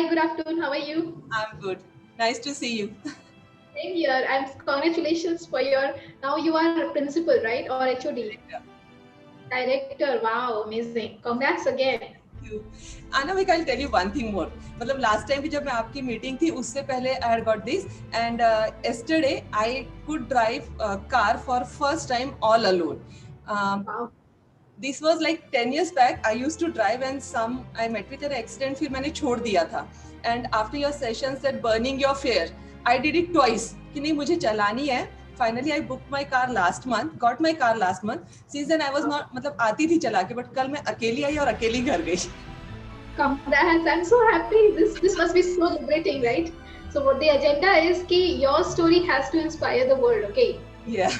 Hi, good afternoon. How are you? I'm good. Nice to see you. Same here. And congratulations for your. Now you are a principal, right? Or HOD? Director. Wow, amazing. Congrats again. Thank you. Anamik, I'll tell you one thing more. मतलब last time भी जब मैं आपकी meeting थी उससे पहले I had got this and yesterday I could drive a car for first time all alone. Um, Wow. this was like 10 years back. I used to drive and I met with an accident. फिर मैंने छोड़ दिया था. And after your sessions that burning your fare, I did it twice. कि नहीं मुझे चलानी है. Finally, I booked my car last month. Got my car last month. Since then, I was not मतलब आती थी चला के, but कल मैं अकेली आई और अकेली घर गई. Congrats. I'm so happy. This must be so liberating, right? So what the agenda is ki your story has to inspire the world, okay? Yeah.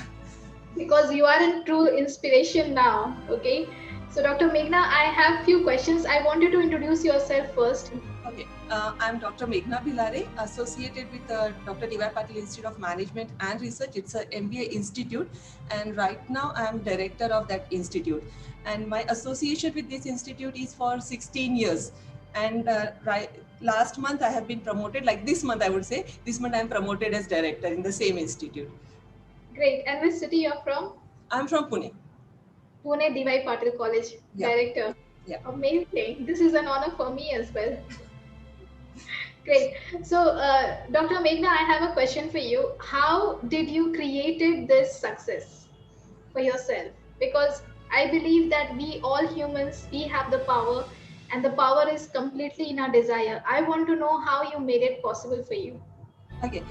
Because you are a true inspiration now, okay? So Dr. Meghna, I have few questions. I want you to introduce yourself first. Okay, I'm Dr. Meghna Bhilare, associated with Dr. D.Y. Patil Institute of Management and Research. It's an MBA institute, and right now I'm director of that institute. And my association with this institute is for 16 years. And last month I have been promoted, like this month I would say, this month I'm promoted as director in the same institute. Great. And which city you're from? I'm from Pune. Pune D.Y. Patil College, Yeah. director. Yeah. Amazing. This is an honor for me as well. Great. So, Dr. Meghna, I have a question for you. How did you created this success for yourself? Because I believe that we all humans, we have the power, and the power is completely in our desire. I want to know how you made it possible for you. Okay,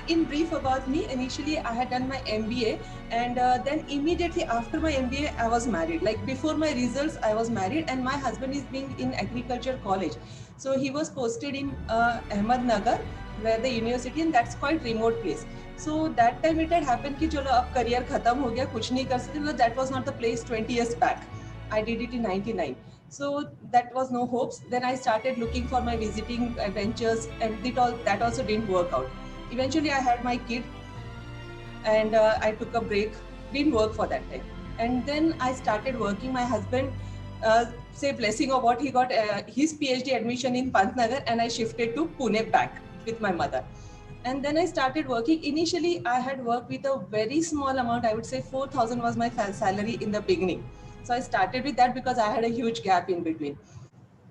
in brief about me, initially I had done my MBA, and then immediately after my MBA I was married. Like before my results I was married, and my husband is being in agriculture college. So he was posted in Ahmednagar, where the university, and that's quite remote place. So that time it had happened कि चलो अब career खत्म हो गया, कुछ नहीं कर सकते. No, that was not the place 20 years back. I did it in 99. So that was no hopes. Then I started looking for my visiting adventures, and that also didn't work out. Eventually I had my kid, and I took a break, didn't work for that time. And then I started working. My husband, say blessing of what, he got his PhD admission in Pantnagar, and I shifted to Pune back with my mother. And then I started working. Initially I had worked with a very small amount. I would say 4,000 was my salary in the beginning. So I started with that because I had a huge gap in between.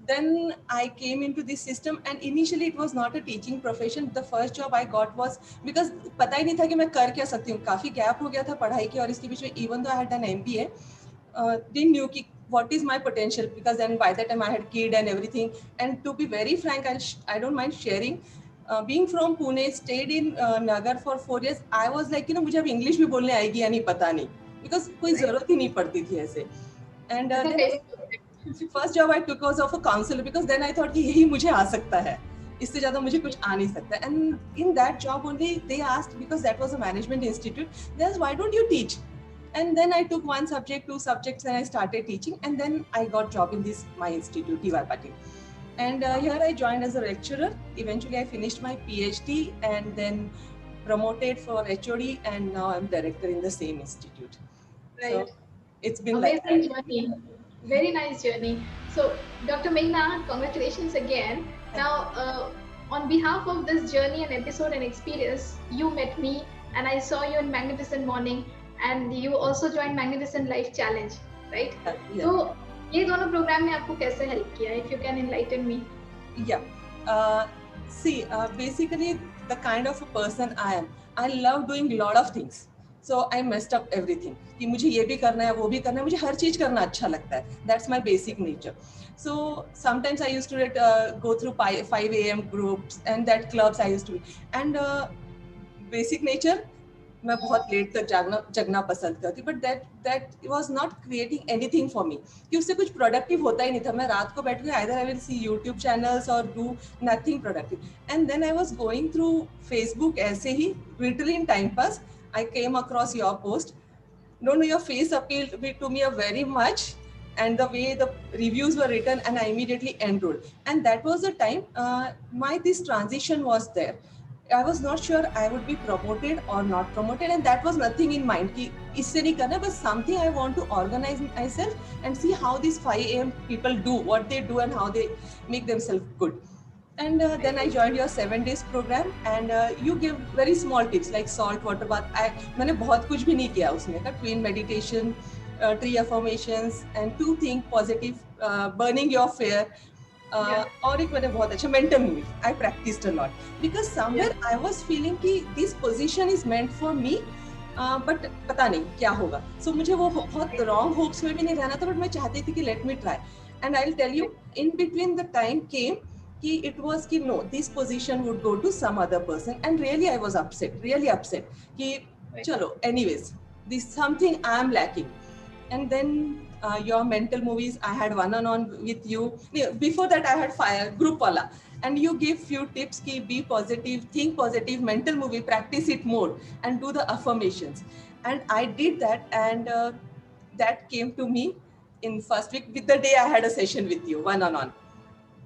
Then I came into this system, and initially it was not a teaching profession. The first job I got was because पता ही नहीं था कि मैं कर क्या सकती हूँ. काफी gap हो गया था पढ़ाई के और इसके बीच में. Even though I had done MBA, didn't knew कि what is my potential, because then by that time I had kid and everything. And to be very frank, I don't mind sharing. Being from Pune, stayed in Nagar for 4 years, I was like, मुझे अब English भी बोलने आएगी या नहीं पता नहीं, because कोई जरूरत ही नहीं पड़ती थी ऐसे. And then first job I took was of a counselor, because then I thought कि यही मुझे आ सकता है, इससे ज़्यादा मुझे कुछ आ नहीं सकता. And in that job only they asked, because that was a management institute, they asked, why don't you teach? And then I took one subject, 2 subjects, and I started teaching. And then I got job in my institute, D.Y. Patil. And here I joined as a lecturer. Eventually I finished my PhD and then promoted for HOD, and now I'm director in the same institute. Right. So it's been amazing like that. Journey. Very nice journey. So, Dr. Meghna, congratulations again. Now, on behalf of this journey and episode and experience, you met me and I saw you in Magnificent Morning, and you also joined Magnificent Life Challenge, right? Yeah. So, ये दोनों programme ने आपको कैसे help किया? If you can enlighten me. Yeah. See, basically the kind of a person I am, I love doing a lot of things. So I messed up everything. कि मुझे ये भी करना है, वो भी करना है, मुझे हर चीज करना अच्छा लगता है. That's my basic nature. So sometimes I used to go through 5 a.m. groups and that clubs I used to be. And basic nature, मैं बहुत लेट तक जगना पसंद करती, but that was not creating anything for me, कि उससे कुछ productive होता ही नहीं था. मैं रात को बैठ के either I will see YouTube channels और do nothing productive. And then I was going through Facebook ऐसे ही literally in time pass. I came across your post. Don't know, your face appealed to me very much, and the way the reviews were written, and I immediately enrolled. And that was the time this transition was there. I was not sure I would be promoted or not promoted, and that was nothing in mind कि इससे नहीं करना, but something I want to organize myself and see how these 5 a.m. people do what they do and how they make themselves good. And then I joined your 7 days program, and you give very small tips like salt water bath. मैंने बहुत कुछ भी नहीं किया उसमें का twin meditation, tree affirmations, and to think positive, burning your fear. और एक मैंने बहुत अच्छा mental movie. I practiced a lot because somewhere I was feeling कि this position is meant for me. But पता नहीं क्या होगा. So मुझे वो बहुत wrong hopes में भी नहीं रहना था, but मैं चाहती थी कि let me try. And I'll tell you, in between the time came कि it was कि no, this position would go to some other person, and really I was really upset कि चलो anyways, this something I am lacking. And then your mental movies, I had one-on-one with you. Before that I had group wala, and you gave few tips ki be positive, think positive, mental movie, practice it more, and do the affirmations. And I did that, and that came to me in first week with the day I had a session with you one-on-one.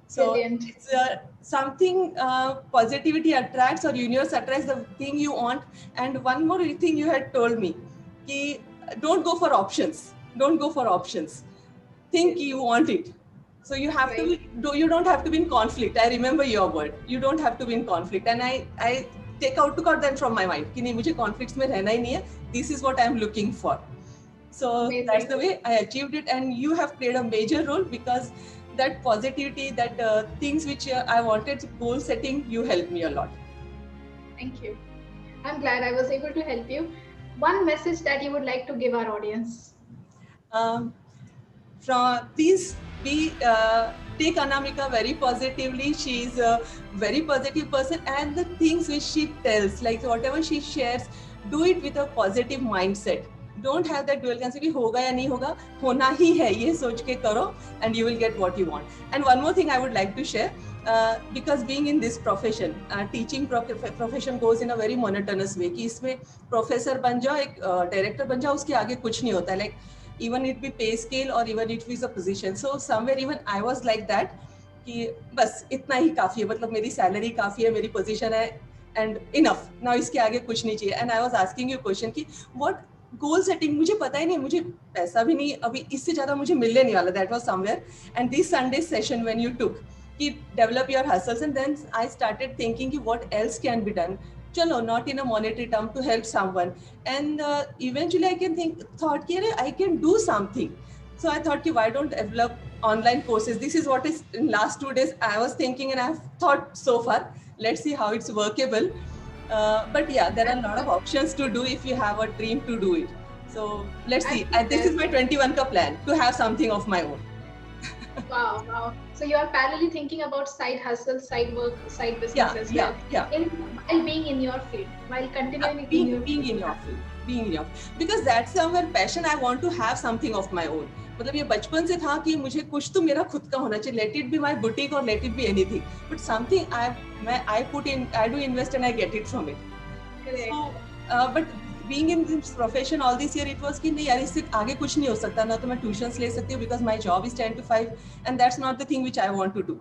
So Brilliant. it's something positivity attracts, or universe attracts the thing you want. And one more thing you had told me, ki don't go for options. Don't go for options. Think you want it. So you have to you don't have to be in conflict. I remember your word. You don't have to be in conflict. And I took out that from my mind. कि नहीं मुझे conflicts में रहना ही नहीं है. This is what I'm looking for. So that's the way I achieved it, and you have played a major role because that positivity, that things which I wanted, goal setting, you helped me a lot. Thank you. I'm glad I was able to help you. One message that you would like to give our audience? Please take Anamika very positively. She's a very positive person, and the things which she tells, like whatever she shares, do it with a positive mindset. Don't have that dual concept कि होगा या नहीं होगा, होना ही है, ये सोच के करो, and you will get what you want. And one more thing I would like to share, because being in this profession, teaching profession goes in a very monotonous way कि इसमें professor बन जाओ, एक director बन जाओ, उसके आगे कुछ नहीं होता है, like even it be pay scale or even it is a position. So somewhere even I was like that कि बस इतना ही काफी है, मतलब मेरी salary काफी है, मेरी position है, and enough. Now इसके आगे कुछ नहीं चाहिए. And I was asking you a question कि what goal setting, मुझे पता ही नहीं, मुझे पैसा भी नहीं, अभी इससे ज्यादा मुझे मिलने नहीं वाला. That was somewhere. And this Sunday session when you took कि develop your hustles, and then I started thinking कि what else can be done. Chalo, not in a monetary term, to help someone. And eventually I thought कि I can do something. So I thought, why don't develop online courses? This is what is in last 2 days I was thinking, and I've thought so far. Let's see how it's workable. But yeah, there are a lot of options to do if you have a dream to do it. So let's see. And this is my 21 ka plan, to have something of my own. Wow. So you are parallelly thinking about side hustle, side work, side business as well. While being in your field, while continuing being in your field. Because that's somewhere passion. I want to have something of my own. मतलब ये बचपन से था कि मुझे कुछ तो मेरा खुद का होना चाहिए. Let it be my boutique or let it be anything. But something I put in, I do invest and I get it from it. Correct. So, but being in this profession all this year, it was कि नहीं यार इससे आगे कुछ नहीं हो सकता, ना तो मैं ट्यूशंस ले सकती हूँ because my job is 10 to 5 and that's not the thing which I want to do.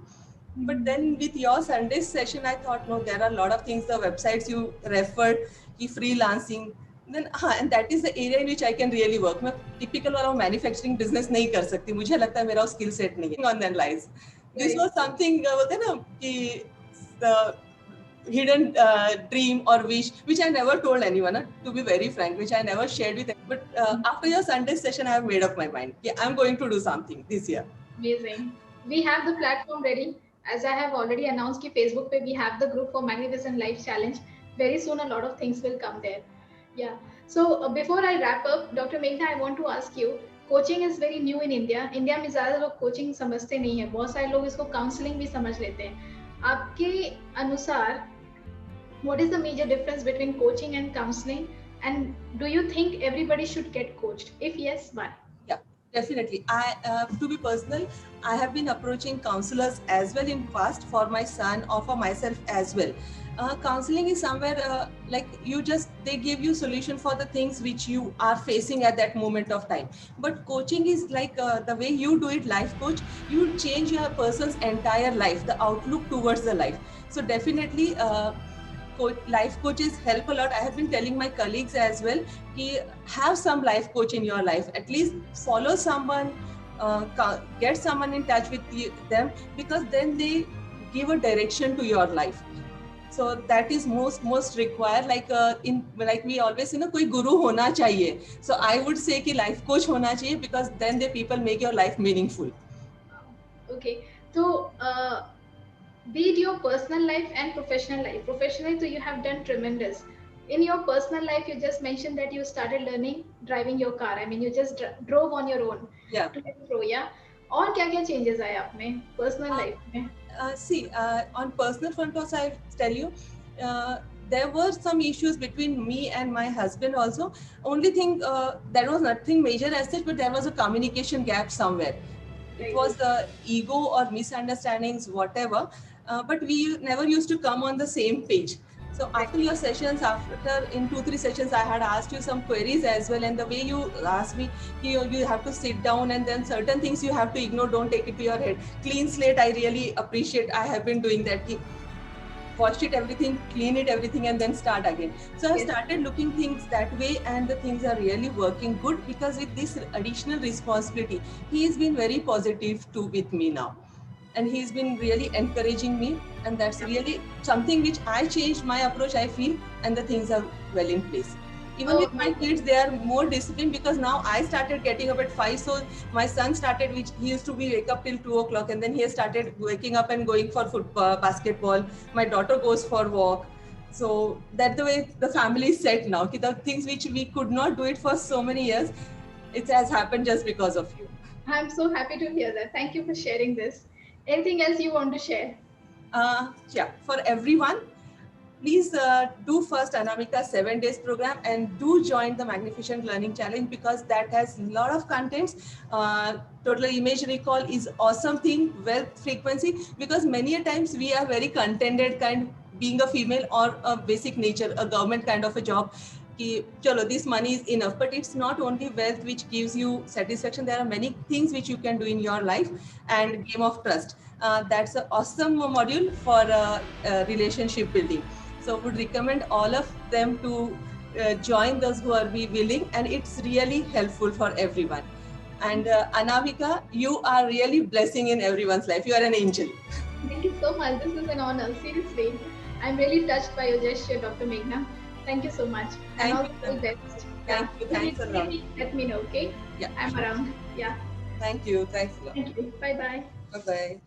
But then with your Sunday session, I thought, no, there are a lot of things, the websites you referred, कि freelancing, then and that is the area in which I can really work. मैं typical वाला manufacturing business नहीं कर सकती, मुझे लगता है मेरा skill set नहीं है. On that lies. This was something बोलते हैं ना कि the hidden dream or wish which I never told anyone, to be very frank, which I never shared with anyone. But after your Sunday session, I have made up my mind. I'm going to do something this year. Amazing. We have the platform ready. As I have already announced, कि Facebook पे we have the group for Magnificent Life Challenge. Very soon, a lot of things will come there. Yeah. So before I wrap up, Dr. Meghna, I want to ask you. Coaching is very new in India. India में ज्यादा लोग coaching समझते नहीं है, बहुत सारे लोग इसको काउंसलिंग भी समझ लेते हैं. आपके अनुसार what is the major difference between coaching and counseling, and do you think everybody should get coached? If yes, why? Yeah, definitely. To be personal, I have been approaching counselors as well in past for my son or for myself as well. Counseling is somewhere like they give you solution for the things which you are facing at that moment of time. But coaching is like the way you do it, life coach, you change your person's entire life, the outlook towards the life. So definitely life coaches help a lot. I have been telling my colleagues as well, have some life coach in your life. At least follow someone, get someone in touch with them, because then they give a direction to your life. So that is most required. In like we always koi guru hona chahiye. So I would say ki life coach hona chahiye, because then the people make your life meaningful. Okay, so be it your personal life and professional life. Professionally, so you have done tremendous. In your personal life, you just mentioned that you started learning driving your car. I mean, you just drove on your own. Yeah. To and fro, yeah. और क्या क्या changes आए आप में personal life में? See, on personal front also, I tell you, there were some issues between me and my husband also. Only thing, there was nothing major as such, but there was a communication gap somewhere. It was the ego or misunderstandings, whatever. But we never used to come on the same page. So after your sessions, after in 2-3 sessions, I had asked you some queries as well. And the way you asked me, you have to sit down, and then certain things you have to ignore, don't take it to your head. Clean slate, I really appreciate. I have been doing that. Wash it everything, clean it everything, and then start again. So I started looking things that way, and the things are really working good, because with this additional responsibility, he has been very positive too with me now. And he's been really encouraging me, and that's really something which I changed my approach, I feel, and the things are well in place. Even with my kids, they are more disciplined, because now I started getting up at 5. So my son started, which he used to be wake up till 2 o'clock, and then he has started waking up and going for football, basketball. My daughter goes for walk. So that's the way the family is set now. The things which we could not do it for so many years, it has happened just because of you. I'm so happy to hear that. Thank you for sharing this. Anything else you want to share? Yeah, for everyone, please do first Anamika 7 days program, and do join the Magnificent Learning Challenge, because that has a lot of contents. Total image recall is awesome thing, wealth frequency, because many a times we are very contented kind, being a female or a basic nature, a government kind of a job. Chalo, this money is enough, but it's not only wealth which gives you satisfaction. There are many things which you can do in your life, and game of trust. That's an awesome module for relationship building. So would recommend all of them to join, those who are be willing, and it's really helpful for everyone. And Anamika, you are really blessing in everyone's life. You are an angel. Thank you so much. This is an honor. Seriously, I'm really touched by your gesture, Dr. Meghna. Thank you so much. Thank and all you. the best. Thank you. Thanks a lot. Let me know, okay? Yeah. I'm around. Yeah. Thank you. Thanks a lot. Thank you. Bye bye. Bye bye.